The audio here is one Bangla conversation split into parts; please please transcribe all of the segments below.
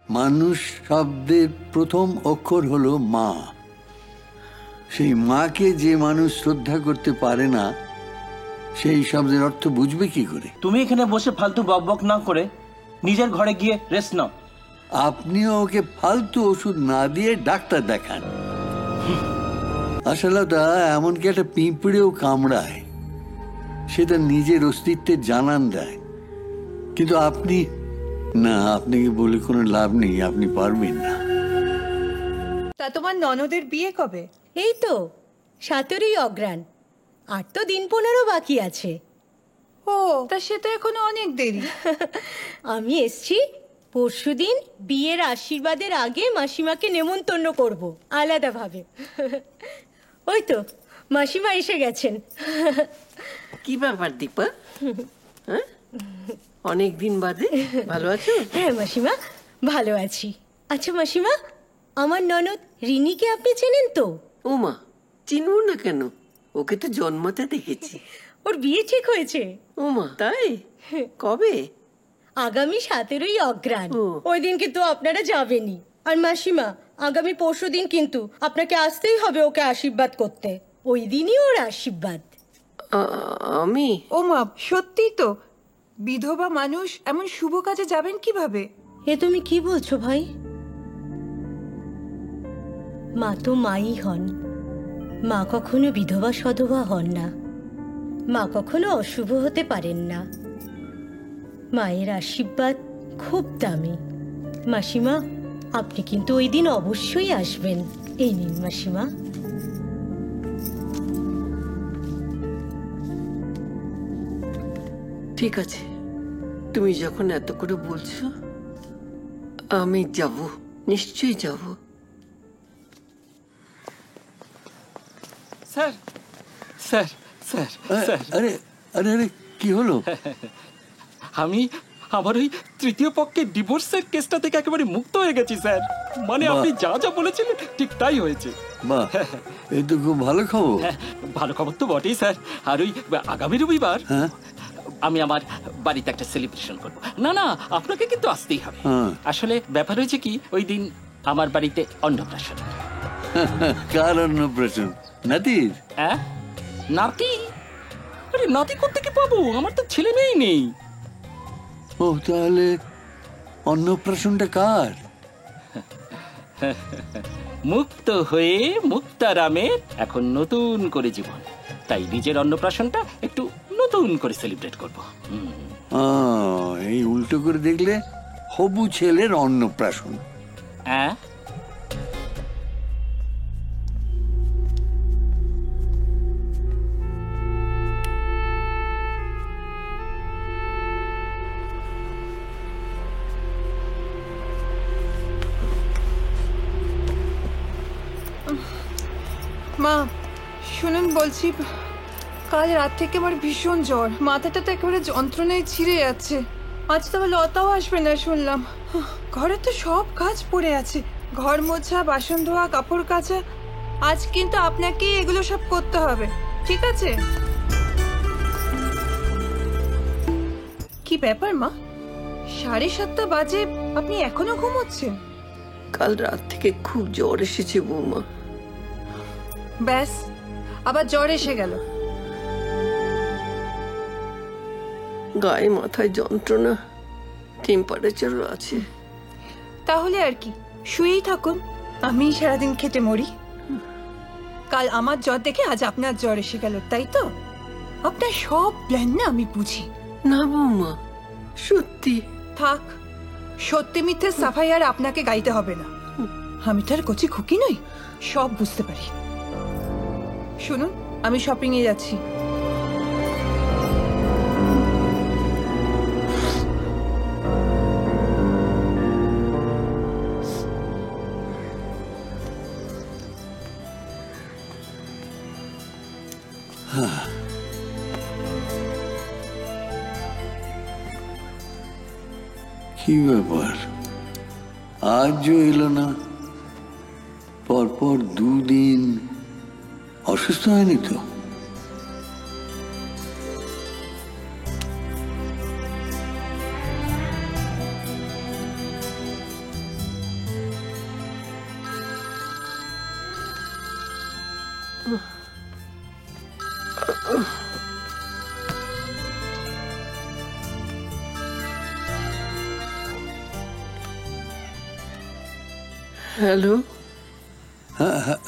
মানুষ শব্দের প্রথম অক্ষর হলো মা। সেই মাকে যে মানুষ শ্রদ্ধা করতে পারে না, সেই শব্দের অর্থ বুঝবে কি করে? তুমি এখানে বসে ফালতু বকবক না করে নিজের ঘরে গিয়ে রেস্ট নাও। আপনিও ওকে ফালতু ওষুধ না দিয়ে ডাক্তার দেখান। আসলটা এমনকি একটা পিঁপড়েও কামড়ায়, সেটা নিজের অস্তিত্বের জানান দেয়। কিন্তু আপনি না, আপনাকে বলে কোনো লাভ নেই, আপনি পারবেন না। তা তোমার ননদের বিয়ে কবে? এই তো 17ই অগ্রাণ, আর তো দিন 15 বাকি আছে। ও, তা সে তো এখনো অনেক দেরি। আমি এসছি পরশুদিন বিয়ের আশীর্বাদের আগে মাসিমাকে নেমন্তন্ন করব আলাদাভাবে। ওই তো মাসিমা এসে গেছেন। কি ব্যাপার দীপা? হ্যাঁ, অনেক দিন বাদে। ভালো আছো? হ্যাঁ মাসিমা, ভালো আছি। আচ্ছা মাসিমা, আমার ননদ রিনিকে আপনি চেনেন তো? ওমা, চিনবো না কেন? ওকে তো জন্মাতে দেখেছি। ওর বিয়ে ঠিক হয়েছে। ওমা, তাই? কবে? আগামী 17ই অগ্রাণ। ও। ওই দিন কিন্তু আপনারা যাবেনই। আর মাসিমা, আগামী পরশুদিন কিন্তু আপনাকে আসতেই হবে ওকে আশীর্বাদ করতে। ওই দিনই ওর আশীর্বাদ। আমি? ও মা, সত্যি তো? বিধবা মানুষ এমন শুভ কাজে যাবেন কিভাবে? এ তুমি কি বলছো ভাই? মা তো মাই হন। মা কখনো বিধবা সধবা হন না। মা কখনো অশুভ হতে পারেন না। মায়ের আশীর্বাদ খুব দামি। মাসিমা, আপনি কিন্তু ওই দিন অবশ্যই আসবেন। এই নিন মাসিমা। ঠিক আছে, তুমি যখন এত করে বলছো, আমি যাব, নিশ্চয়ই যাব। স্যার স্যার স্যার স্যার, আরে আরে আরে, কি হলো? আমি আমার ওই তৃতীয় পক্ষের ডিভোর্সের কেসটা থেকে একেবারে মুক্ত হয়ে গেছি স্যার। মানে আপনি যা যা বলেছিলেন ঠিক তাই হয়েছে। বাহ, এই তো খুব ভালো খবর। হ্যাঁ, ভালো খবর তো বটেই স্যার। আর ওই আগামী রবিবার হ্যাঁ, আমি আমার বাড়িতে একটা সেলিব্রেশন করব। না না, আপনাকে কিন্তু আসতেই হবে। হ্যাঁ। আসলে ব্যাপার হয়েছে কি, ওই দিন আমার বাড়িতে অন্নপ্রাশন। কার অন্নপ্রাশন? নাতির? হ্যাঁ, নাতি? আরে নাতি কোত্থেকে পাবো? আমার তো ছেলে মেয়েই নেই। ও, তাহলে অন্নপ্রাশনটা কার? মুক্ত হয়ে মুক্তারামের এখন নতুন করে জীবন, তাই নিজের অন্নপ্রাশনটা একটু নতুন করে সেলিব্রেট করব। এই উল্টো করে দেখলে হবু ছেলের অন্নপ্রাশন। হ্যাঁ, মা শুনুন, বলছি কাল রাত থেকে আমার ভীষণ জ্বর, মাথাটা তো একেবারে যন্ত্রণায় ছিঁড়ে যাচ্ছে। আজ তো আবার লতাও আসবে না শুনলাম। ঘরে তো সব কাজ পড়ে আছে, ঘর মোছা, বাসন ধোয়া, কাপড় কাচা। আজ কিন্তু আপনাকে এগুলো সব করতে হবে, ঠিক আছে? কি ব্যাপার মা, 7:30 বাজে, আপনি এখনো ঘুমোচ্ছেন? কাল রাত থেকে খুব জ্বর এসেছে বৌমা। ব্যাস, আবার জ্বর এসে গেল। গায়ে মাথায় যন্ত্রণা, টেম্পারেচারও আছে। তাহলে আর কি, শুয়েই থাকুন, আমি সারাদিন খেটে মরি। কাল আমার জ্বর দেখে আজ আপনার জ্বর এসে গেল, তাই তো? আপনার সব প্ল্যান না আমি বুঝি। না বৌমা, সত্যি। থাক, সত্যি মিথ্যে সাফাই আর আপনাকে গাইতে হবে না। আমি তো আর কচি খুকি নই, সব বুঝতে পারি। শুনুন, আমি শপিং এ যাচ্ছি। কি ব্যাপার, আজও এলো না? পরপর 2 দিন অসুস্থ হয়নি তো? হ্যালো,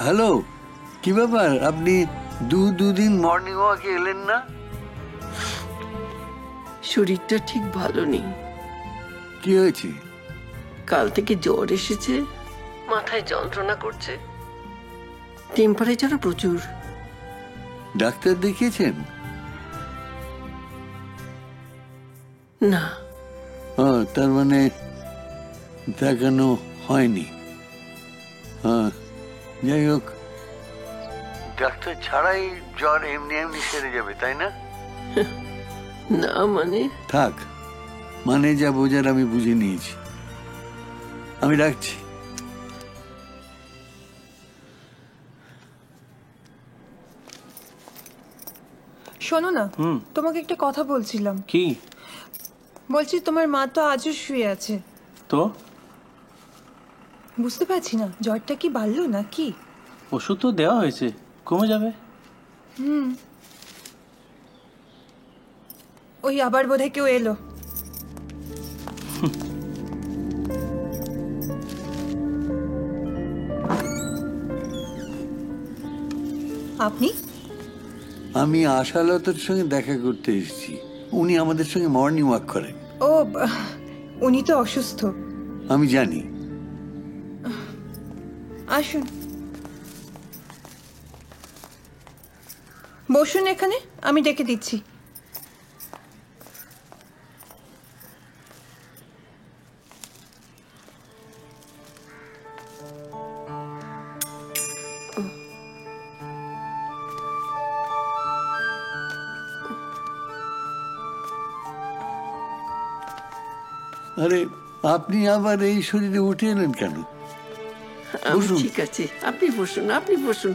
হ্যালো, কি ব্যাপার? আপনি দুদিন মর্নিং ওয়াকে এলেন না? শরীরটা ঠিক ভালো নেই। কি হয়েছে? কাল থেকে জ্বর এসেছে, মাথায় যন্ত্রণা করছে, টেম্পারেচারও প্রচুর। ডাক্তার দেখিয়েছেন? না, তার মানে দেখানো হয়নি। হ্যাঁ, যাই হোক, ডাক্তার ছাড়াই জ্বর এমনি এমনি সেরে যাবে, তাই না? না মানে থাক, মানে যা বোঝার আমি বুঝে নিয়েছি। আমি রাখছি। শোনো না, তোমাকে একটা কথা বলছিলাম। কি? বলছি তোমার মা তো আজও শুয়ে আছে। তো বুঝতে পারছি না জ্বরটা কি বাড়লো না কি। ওষুধ তো দেওয়া হয়েছে, কমে যাবে। ওই আবার বোধহয় কেউ এলো। আপনি? আমি আশালতার সঙ্গে দেখা করতে এসেছি। উনি আমাদের সঙ্গে মর্নিং ওয়াক করেন। ও, উনি তো অসুস্থ। আমি জানি। আসুন, বসুন এখানে, আমি ডেকে দিচ্ছি। আরে, আপনি আবার এই শরীরে উঠে এলেন কেন? আমি বসুন। ঠিক আছে, আপনি বসুন, আপনি বসুন।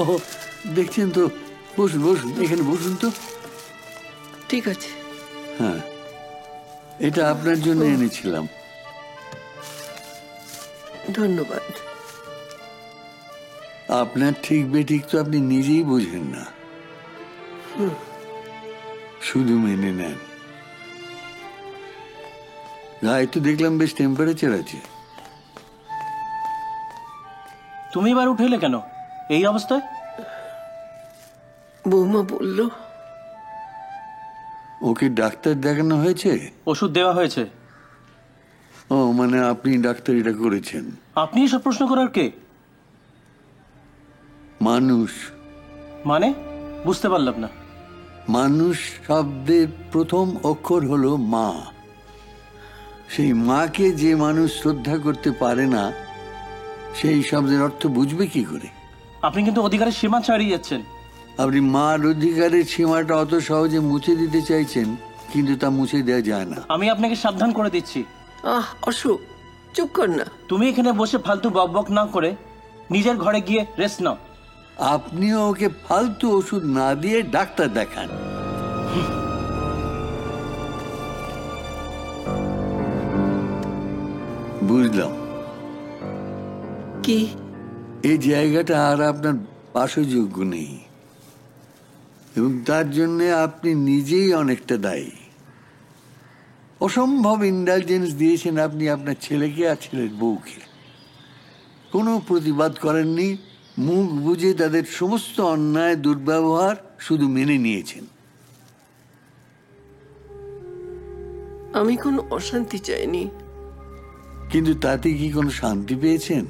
ও, দেখছেন তো, বসুন বসুন, এখানে বসুন তো। ঠিক আছে। হ্যাঁ, এটা আপনার জন্য এনেছিলাম। ধন্যবাদ। আপনার ঠিক বেঠিক তো আপনি নিজেই বোঝেন না, শুধু মেনে নেন। গায়ে তো দেখলাম বেশ টেম্পারেচার আছে। তুমি এবার উঠে এলে কেন এই অবস্থায়? বৌমা বলল। ওকে ডাক্তার দেখানো হয়েছে? ওষুধ দেওয়া হয়েছে। ও, মানে আপনি ডাক্তারিটা করেছেন? আপনি এসব প্রশ্ন করার কে? মানুষ। মানে বুঝতে পারলাম না। মানুষ শব্দের প্রথম অক্ষর হলো মা। সেই মাকে যে মানুষ শ্রদ্ধা করতে পারে না, সেই শব্দের অর্থ বুঝবে কি করে? আপনি কিন্তু অধিকারের সীমা ছাড়িয়ে যাচ্ছেন। আপনি মার অধিকারের সীমাটা অত সহজে মুছে দিতে চাইছেন, কিন্তু তা মুছে দেওয়া যায় না। আমি আপনাকে সাবধান করে দিচ্ছি। অশোক, চুপ কর না। তুমি এখানে বসে ফালতু বকবক না করে নিজের ঘরে গিয়ে রেস্ট নাও। আপনিও ওকে ফালতু ওষুধ না দিয়ে ডাক্তার দেখান। বুঝলাম। কি? এই জায়গাটা আর আপনার বাসযোগ্য নেই, এবং তার জন্য আপনি নিজেই অনেকটা দায়ী। অসম্ভব ইন্ডালজেন্স দিয়েছেন আপনি আপনার ছেলেকে আর ছেলের বউকে। কোনো প্রতিবাদ করেননি, মুখ বুজে তাদের সমস্ত অন্যায় দুর্ব্যবহার শুধু মেনে নিয়েছেন। আমি কোনো অশান্তি চাইনি। কিন্তু তাতে কি কোনো শান্তি পেয়েছেন?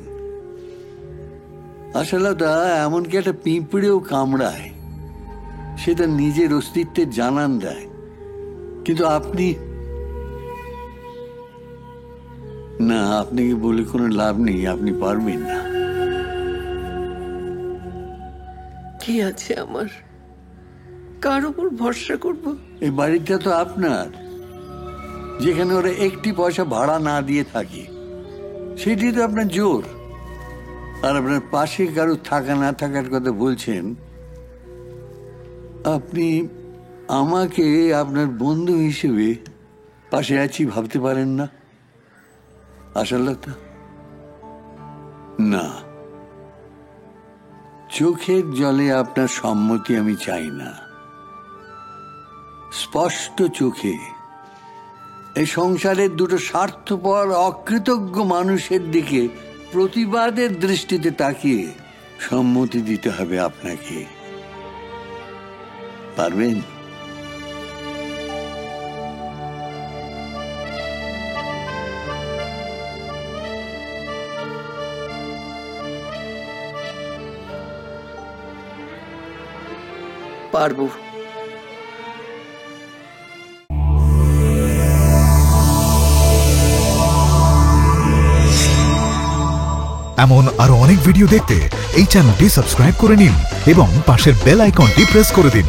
আসলে তা এমনকি একটা পিঁপড়েও কামড়ায়, সে তার নিজের অস্তিত্বের জানান দেয়। কিন্তু আপনি না, আপনাকে বলে কোনো লাভ নেই, আপনি পারবেন না। কি আছে আমার? কার উপর ভরসা করব? এই বাড়িটা তো আপনার, যেখানে ওরা একটি পয়সা ভাড়া না দিয়ে থাকে, সেটি তো আপনার জোর। আর আপনার পাশে কারো থাকা না থাকার কথা বলছেন। আপনি আমাকে আপনার বন্ধু হিসেবে পাশে আছি ভাবতে পারেন না? আশালতা, না, চোখের জলে আপনার সম্মতি আমি চাই না। স্পষ্ট চোখে এই সংসারের দুটো স্বার্থপর অকৃতজ্ঞ মানুষের দিকে প্রতিবাদের দৃষ্টিতে তাকিয়ে সম্মতি দিতে হবে আপনাকে। পারবেন? পারবো। এমন আরো অনেক ভিডিও দেখতে এই চ্যানেলটি সাবস্ক্রাইব করে নিন এবং পাশের বেল আইকনটি প্রেস করে দিন।